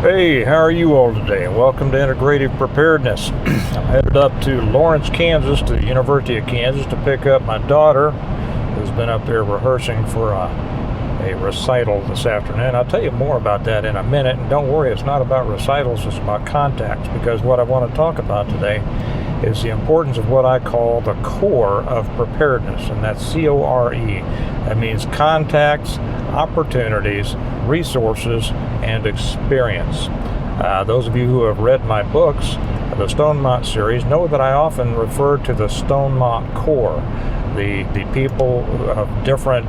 Hey, how are you all today? Welcome to Integrative Preparedness. I'm headed up to Lawrence, Kansas, to the University of Kansas to pick up my daughter, who's been up there rehearsing for a recital this afternoon. I'll tell you more about that in a minute, and don't worry, it's not about recitals, it's about contacts, because what I want to talk about today is the importance of what I call the core of preparedness, and that's C.O.R.E. That means contacts, opportunities, resources, and experience. Those of you who have read my books, the Stonemont series, know that I often refer to the Stonemont core, the people of different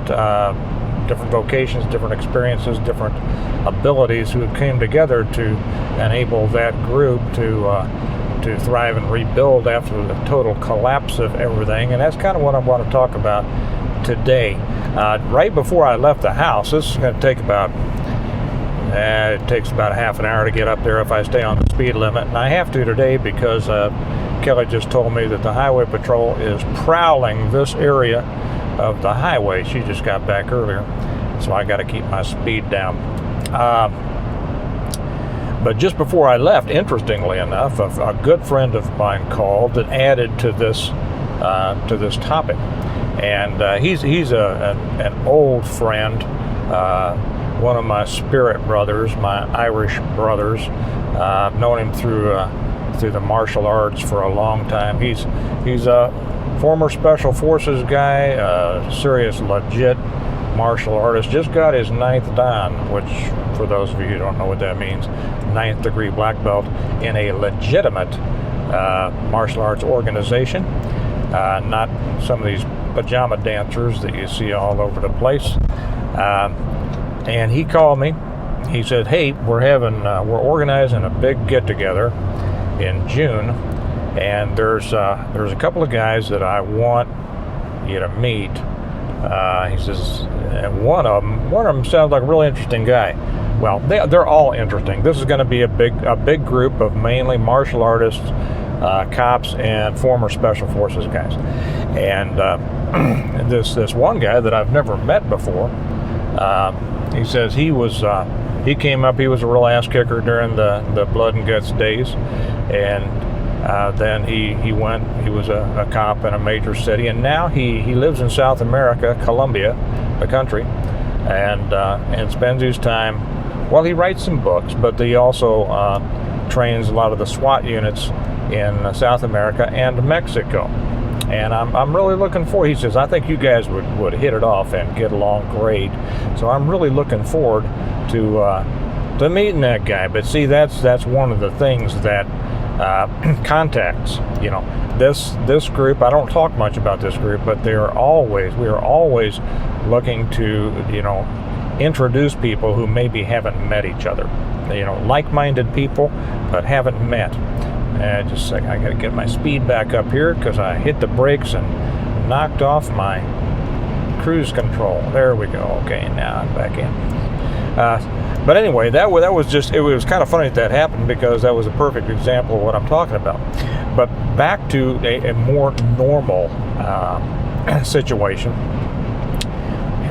vocations, different experiences, different abilities who came together to enable that group to thrive and rebuild after the total collapse of everything. And that's kind of what I want to talk about today. Right before I left the house, this is going to take it takes about half an hour to get up there if I stay on the speed limit, and I have to today because Kelly just told me that the highway patrol is prowling this area of the highway. She just got back earlier, so I got to keep my speed down. But just before I left, interestingly enough, a good friend of mine called and added to this topic, and he's an old friend, one of my spirit brothers, my Irish brothers. I've known him through the martial arts for a long time. He's a former special forces guy, serious, legit martial artist. Just got his 9th dan, which, for those of you who don't know what that means, 9th degree black belt in a legitimate martial arts organization, not some of these pajama dancers that you see all over the place. And he called me. He said, "Hey, we're organizing a big get-together in June, and there's a couple of guys that I want you to meet." He says, and one of them sounds like a really interesting guy. Well, they're all interesting. This is going to be a big group of mainly martial artists, cops, and former special forces guys. And this one guy that I've never met before, he says he came up. He was a real ass kicker during the blood and guts days, and then he was a cop in a major city, and now he lives in South America, Colombia, the country, and spends his time. Well, he writes some books, but he also trains a lot of the SWAT units in South America and Mexico. And I'm really looking forward. He says, "I think you guys would hit it off and get along great." So I'm really looking forward to meeting that guy. But see, that's one of the things that contacts. You know, this group. I don't talk much about this group, but we are always looking to introduce people who maybe haven't met each other. Like-minded people, but haven't met. Just a second, I got to get my speed back up here because I hit the brakes and knocked off my cruise control. There we go. Okay, now I'm back in. But anyway, that was just, it was kind of funny that happened because that was a perfect example of what I'm talking about. But back to a more normal situation.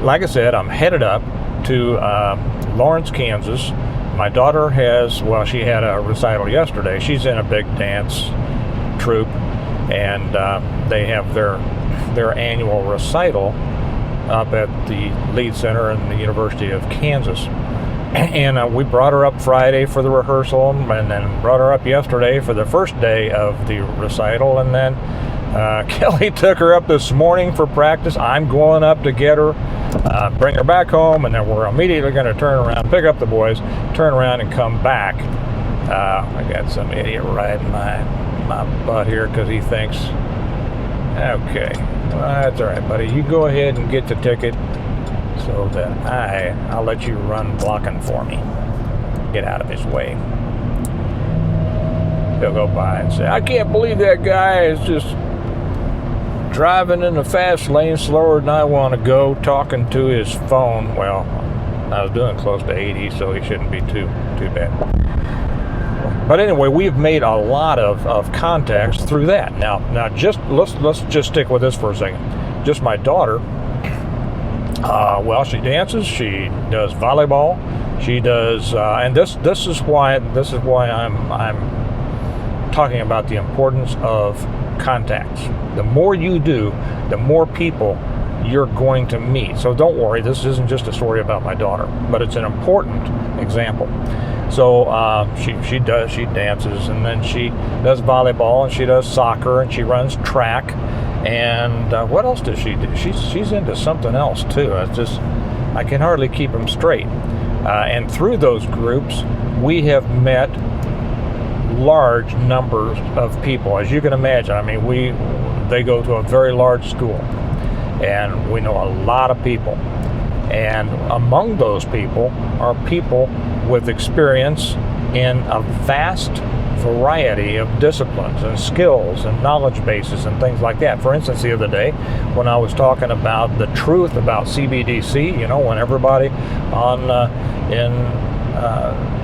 Like I said, I'm headed up to Lawrence, Kansas. My daughter she had a recital yesterday. She's in a big dance troupe, and they have their annual recital up at the Lead Center in the University of Kansas. And we brought her up Friday for the rehearsal, and then brought her up yesterday for the first day of the recital, and then Kelly took her up this morning for practice. I'm going up to get her, bring her back home, and then we're immediately going to turn around, pick up the boys, turn around, and come back. I got some idiot riding my butt here because he thinks, okay, well, that's all right, buddy. You go ahead and get the ticket so that I'll let you run blocking for me. Get out of his way. He'll go by and say, "I can't believe that guy is just driving in the fast lane slower than I want to go, talking to his phone." Well, I was doing close to 80, so he shouldn't be too bad. But anyway, we've made a lot of contacts through that. Now, let's just stick with this for a second. Just my daughter. Well, she dances. She does volleyball. She does, and this is why I'm talking about the importance of contacts. The more you do, the more people you're going to meet. So don't worry, this isn't just a story about my daughter, but it's an important example. So she dances, and then she does volleyball, and she does soccer, and she runs track, and what else does she do? She's into something else too. I can hardly keep them straight. And through those groups, we have met large numbers of people, as you can imagine. I mean, they go to a very large school, and we know a lot of people. And among those people are people with experience in a vast variety of disciplines and skills and knowledge bases and things like that. For instance, the other day when I was talking about the truth about CBDC, when everybody in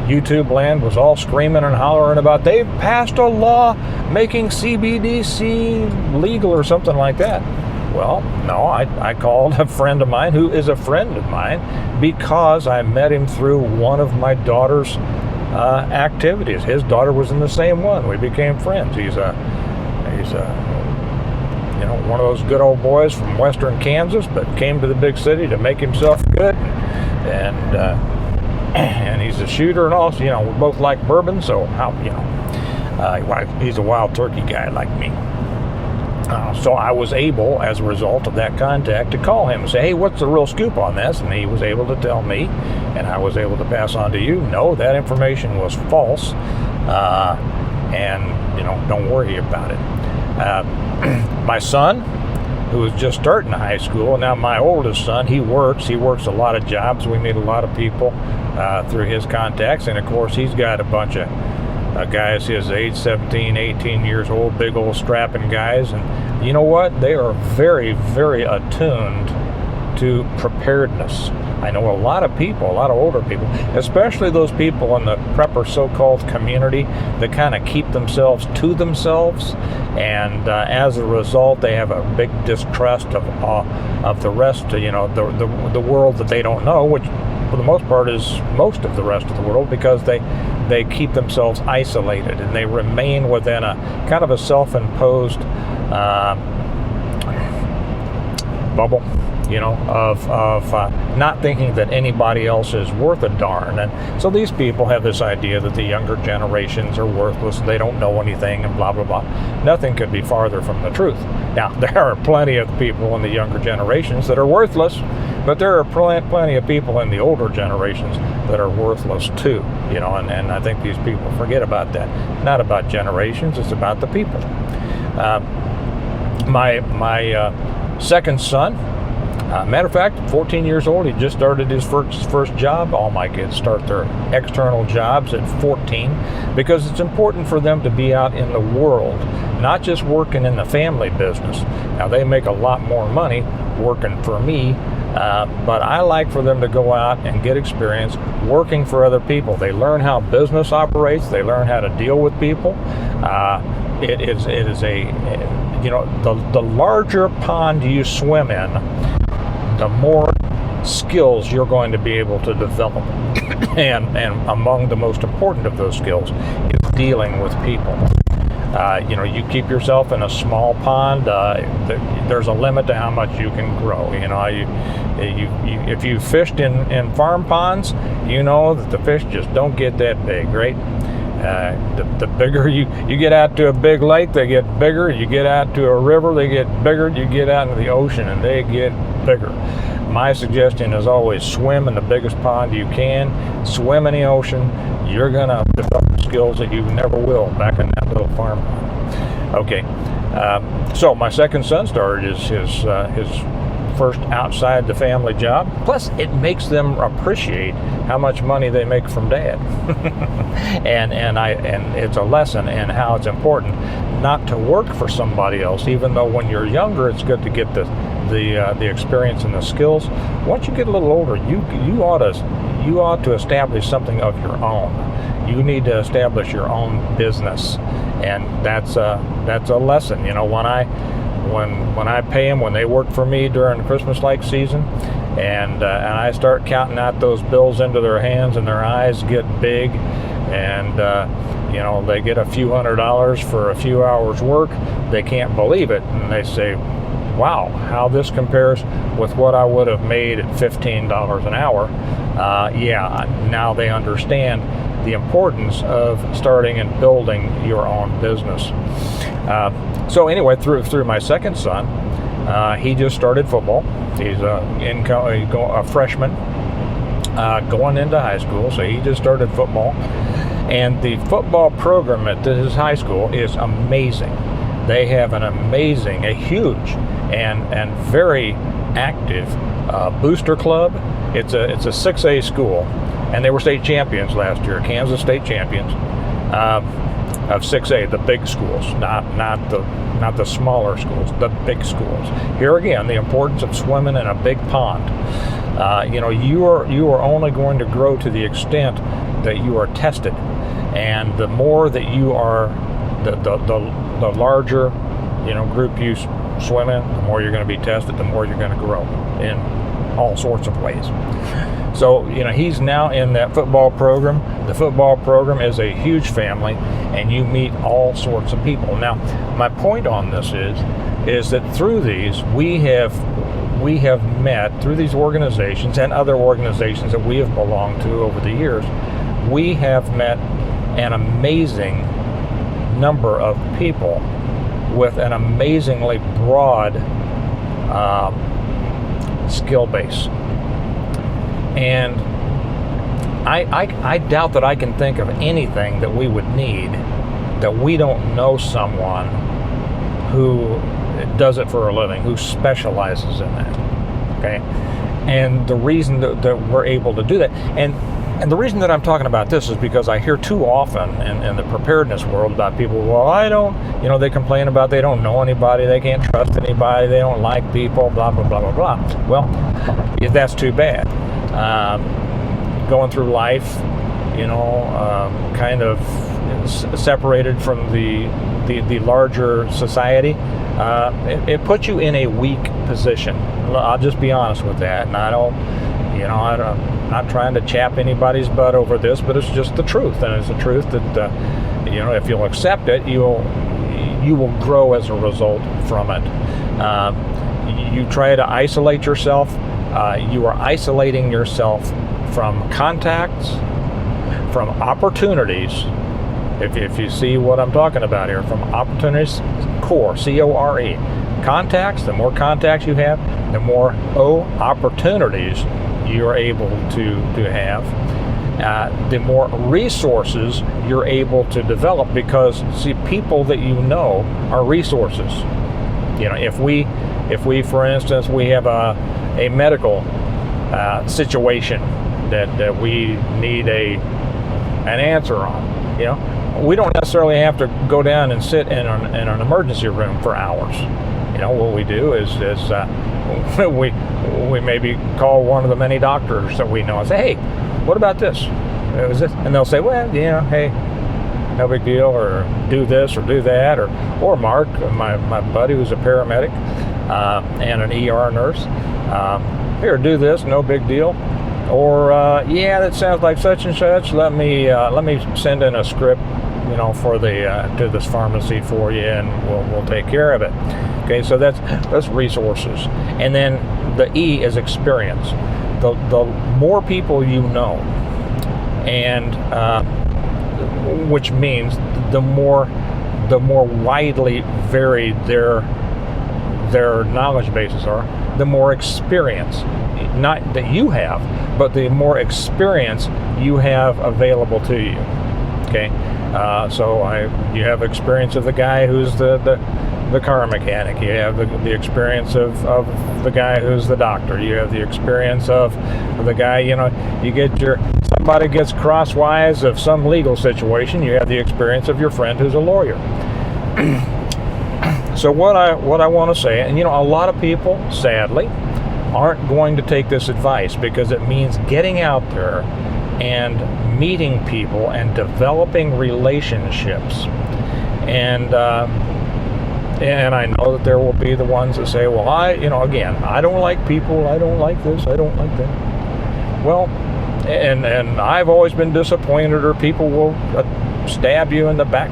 YouTube land was all screaming and hollering about they've passed a law making CBDC legal or something like that. Well, no, I called a friend of mine who is a friend of mine because I met him through one of my daughter's activities. His daughter was in the same one. We became friends. He's one of those good old boys from western Kansas, but came to the big city to make himself good, and he's a shooter and all. We both like bourbon, so he's a wild turkey guy like me. So I was able, as a result of that contact, to call him and say, hey, what's the real scoop on this? And he was able to tell me, and I was able to pass on to you, no, that information was false, and don't worry about it. My son, who is just starting high school, now my oldest son, he works a lot of jobs. We meet a lot of people through his contacts, and of course he's got a bunch of guys his age, 17, 18 years old, big old strapping guys, and you know what? They are very, very attuned to preparedness. I know a lot of people, a lot of older people, especially those people in the prepper so-called community that kind of keep themselves to themselves, and as a result, they have a big distrust of the rest, the world that they don't know, which for the most part is most of the rest of the world, because they keep themselves isolated and they remain within a kind of a self-imposed bubble, of not thinking that anybody else is worth a darn. And so these people have this idea that the younger generations are worthless, they don't know anything, and blah, blah, blah. Nothing could be farther from the truth. Now, there are plenty of people in the younger generations that are worthless, but there are plenty of people in the older generations that are worthless too, and I think these people forget about that. Not about generations, it's about the people. My second son, matter of fact, 14 years old, he just started his first job. All my kids start their external jobs at 14 because it's important for them to be out in the world, not just working in the family business. Now, they make a lot more money working for me, but I like for them to go out and get experience working for other people. They learn how business operates. They learn how to deal with people. It is the larger pond you swim in, the more skills you're going to be able to develop. and among the most important of those skills is dealing with people. You keep yourself in a small pond, there's a limit to how much you can grow. If you fished in farm ponds, you know that the fish just don't get that big, right? The bigger you get out to a big lake, they get bigger. You get out to a river, they get bigger. You get out into the ocean, and they get bigger. My suggestion is always swim in the biggest pond you can. Swim in the ocean. You're going to develop skills that you never will back in that little farm pond. Okay, so my second son started his first outside the family job. Plus, it makes them appreciate how much money they make from dad, and it's a lesson in how it's important not to work for somebody else. Even though when you're younger, it's good to get the experience and the skills. Once you get a little older, you ought to establish something of your own. You need to establish your own business, and that's a lesson. When I pay them, when they work for me during the Christmas-like season, and I start counting out those bills into their hands, and their eyes get big, and they get a few $100s for a few hours work. They can't believe it, and they say, wow, how this compares with what I would have made at $15 an hour. Now they understand the importance of starting and building your own business. So anyway, through my second son, he just started football. He's a freshman going into high school, so he just started football. And the football program at his high school is amazing. They have a huge and very active booster club. It's a 6A school, and they were state champions last year, Kansas state champions of 6A, the big schools, not the smaller schools, the big schools. Here again, the importance of swimming in a big pond. You are only going to grow to the extent that you are tested, and the more that you are, the larger group you swim in, the more you're going to be tested, the more you're going to grow in all sorts of ways. So he's now in that football program. The football program is a huge family, and you meet all sorts of people. Now, my point on this is that through these we have met, through these organizations and other organizations that we have belonged to over the years, we have met an amazing number of people with an amazingly broad skill base. And I doubt that I can think of anything that we would need that we don't know someone who does it for a living, who specializes in that. Okay? And the reason that we're able to do that, and the reason that I'm talking about this is because I hear too often in the preparedness world about people, they complain about they don't know anybody, they can't trust anybody, they don't like people, blah, blah, blah, blah, blah. Well, that's too bad. Going through life, kind of separated from the larger society, it puts you in a weak position. I'll just be honest with that, and I'm not trying to chap anybody's butt over this, but it's just the truth, and it's the truth that if you'll accept it, you will grow as a result from it. You try to isolate yourself. You are isolating yourself from contacts, from opportunities. If you see what I'm talking about here, from opportunities, C.O.R.E, C-O-R-E. Contacts, the more contacts you have, the more opportunities you're able to have. The more resources you're able to develop, because people that you know are resources. If we for instance, we have a medical situation that we need an answer on, we don't necessarily have to go down and sit in an emergency room for hours. What we do is we maybe call one of the many doctors that we know and say, hey, what about this? Is this? And they'll say, well, hey, no big deal, or do this or do that, or Mark, my buddy who's a paramedic and an ER nurse, here, do this, no big deal, or that sounds like such and such. Let me send in a script, for to this pharmacy for you, and we'll take care of it. Okay, so that's resources, and then the E is experience. The more people you know, and which means the more widely varied their knowledge bases are, the more experience, not that you have, but the more experience you have available to you. Okay, so you have experience of the guy who's the car mechanic. You have the experience of the guy who's the doctor. You have the experience of the guy, somebody gets crosswise of some legal situation. You have the experience of your friend who's a lawyer. So what I want to say, and a lot of people, sadly, aren't going to take this advice, because it means getting out there and meeting people and developing relationships. And And I know that there will be the ones that say, well, again, I don't like people, I don't like this, I don't like that. Well, and I've always been disappointed, or people will stab you in the back.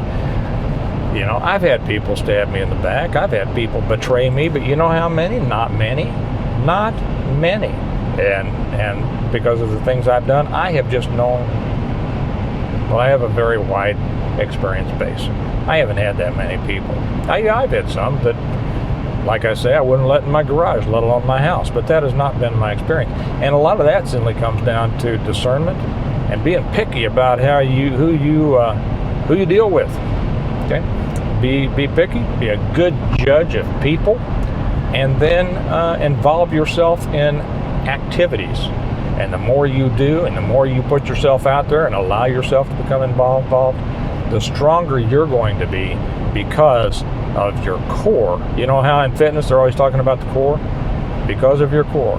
I've had people stab me in the back. I've had people betray me, but you know how many? Not many. Not many. And because of the things I've done, I have just known, well, I have a very wide experience base. I haven't had that many people. I've had some that, like I say, I wouldn't let in my garage, let alone my house, but that has not been my experience. And a lot of that simply comes down to discernment and being picky about who you deal with. Okay? Be picky, be a good judge of people, and then involve yourself in activities. And the more you do, and the more you put yourself out there and allow yourself to become involved, the stronger you're going to be because of your core. You know how in fitness they're always talking about the core? Because of your core.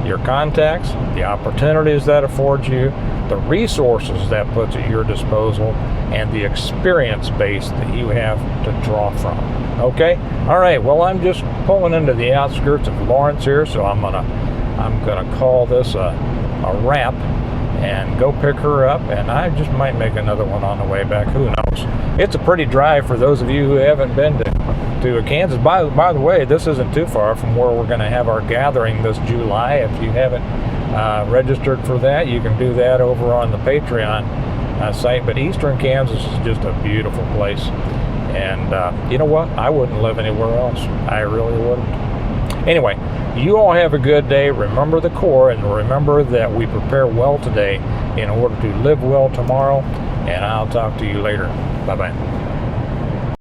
Your contacts, the opportunities that affords you, the resources that puts at your disposal, and the experience base that you have to draw from. Okay? All right. Well, I'm just pulling into the outskirts of Lawrence here, so I'm gonna call this a wrap and go pick her up, and I just might make another one on the way back. Who knows? It's a pretty drive for those of you who haven't been to Kansas. By the way, this isn't too far from where we're going to have our gathering this July. If you haven't registered for that, you can do that over on the Patreon site. But Eastern Kansas is just a beautiful place, and you know what? I wouldn't live anywhere else. I really wouldn't. Anyway, you all have a good day. Remember the core, and remember that we prepare well today in order to live well tomorrow. And I'll talk to you later. Bye-bye.